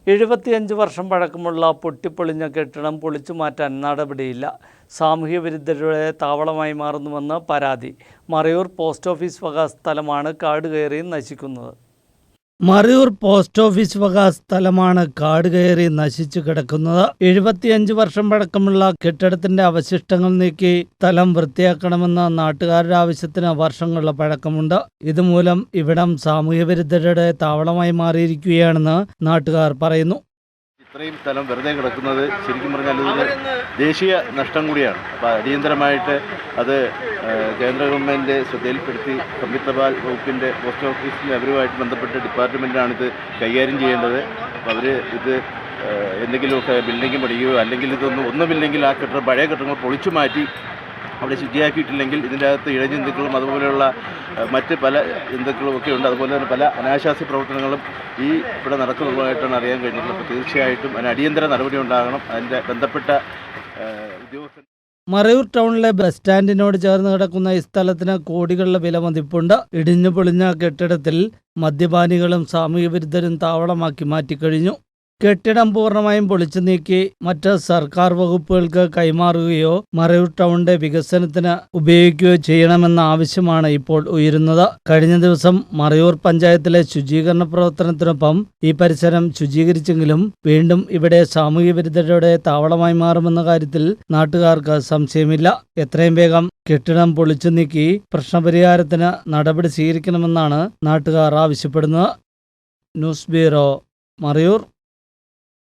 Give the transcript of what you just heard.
75 വർഷം പഴക്കമുള്ള പൊട്ടിപ്പൊളിഞ്ഞ കെട്ടിടം പൊളിച്ചു മാറ്റാൻ നടപടിയില്ല. സാമൂഹ്യ വിരുദ്ധരുടെ താവളമായി മാറുന്നുവെന്ന് പരാതി. മറയൂർ പോസ്റ്റ് ഓഫീസ് വക സ്ഥലമാണ് കാട് കയറി നശിക്കുന്നത്. മറയൂർ പോസ്റ്റ് ഓഫീസ് വക സ്ഥലമാണ് കാട് കയറി നശിച്ചു കിടക്കുന്നത്. 75 വർഷം പഴക്കമുള്ള കെട്ടിടത്തിന്റെ അവശിഷ്ടങ്ങൾ നീക്കി സ്ഥലം വൃത്തിയാക്കണമെന്ന നാട്ടുകാരുടെ ആവശ്യത്തിന് വർഷങ്ങളുടെ പഴക്കമുണ്ട്. ഇതുമൂലം ഇവിടം സാമൂഹ്യ വിരുദ്ധരുടെ താവളമായി മാറിയിരിക്കുകയാണെന്ന് നാട്ടുകാർ പറയുന്നു. ഇത്രയും സ്ഥലം വെറുതെ കിടക്കുന്നത് ശരിക്കും പറഞ്ഞാൽ ഇതിന് ദേശീയ നഷ്ടം കൂടിയാണ്. അപ്പോൾ അടിയന്തരമായിട്ട് അത് കേന്ദ്ര ഗവൺമെൻറ് ശ്രദ്ധയിൽപ്പെടുത്തി സംയുക്ത തപാൽ വകുപ്പിൻ്റെ പോസ്റ്റ് ഓഫീസിൻ്റെ അവരുമായിട്ട് ബന്ധപ്പെട്ട ഡിപ്പാർട്ട്മെൻറ്റാണിത് കൈകാര്യം ചെയ്യേണ്ടത്. അപ്പോൾ അവർ ഇത് എന്തെങ്കിലുമൊക്കെ ബിൽഡിംഗ് പണിയുകയോ അല്ലെങ്കിൽ ഒന്നുമില്ലെങ്കിൽ ആ പഴയ കെട്ടിടങ്ങൾ പൊളിച്ചു മാറ്റി അവിടെ ശുചിയാക്കിയിട്ടില്ലെങ്കിൽ ഇതിൻ്റെ അകത്ത് ഇഴജന്തുക്കളും അതുപോലെയുള്ള മറ്റ് പല ജന്തുക്കളും ഒക്കെ ഉണ്ട്. അതുപോലെ തന്നെ പല അനാശാസ്യ പ്രവർത്തനങ്ങളും ഇവിടെ നടക്കുന്നതായിട്ടാണ് അറിയാൻ കഴിഞ്ഞിട്ടുള്ളത്. അപ്പോൾ തീർച്ചയായിട്ടും അതിന് അടിയന്തര നടപടി ഉണ്ടാകണം. അതിൻ്റെ ബന്ധപ്പെട്ട ഉദ്യോഗസ്ഥർ. മറയൂർ ടൗണിലെ ബസ് സ്റ്റാൻഡിനോട് ചേർന്ന് കിടക്കുന്ന ഈ സ്ഥലത്തിന് കോടികളുടെ വില മതിപ്പുണ്ട്. ഇടിഞ്ഞു പൊളിഞ്ഞ കെട്ടിടത്തിൽ മദ്യപാനികളും സാമൂഹ്യ വിരുദ്ധരും താവളമാക്കി മാറ്റിക്കഴിഞ്ഞു. കെട്ടിടം പൂർണ്ണമായും പൊളിച്ചു നീക്കി മറ്റ് സർക്കാർ വകുപ്പുകൾക്ക് കൈമാറുകയോ മറയൂർ ടൗണിന്റെ വികസനത്തിന് ഉപയോഗിക്കുകയോ ചെയ്യണമെന്ന ആവശ്യമാണ് ഇപ്പോൾ ഉയരുന്നത്. കഴിഞ്ഞ ദിവസം മറയൂർ പഞ്ചായത്തിലെ ശുചീകരണ പ്രവർത്തനത്തിനൊപ്പം ഈ പരിസരം ശുചീകരിച്ചെങ്കിലും വീണ്ടും ഇവിടെ സാമൂഹ്യ വിരുദ്ധരുടെ താവളമായി മാറുമെന്ന കാര്യത്തിൽ നാട്ടുകാർക്ക് സംശയമില്ല. എത്രയും വേഗം കെട്ടിടം പൊളിച്ചു നീക്കി പ്രശ്നപരിഹാരത്തിന് നടപടി സ്വീകരിക്കണമെന്നാണ് നാട്ടുകാർ ആവശ്യപ്പെടുന്നത്. News bureau, Marayur.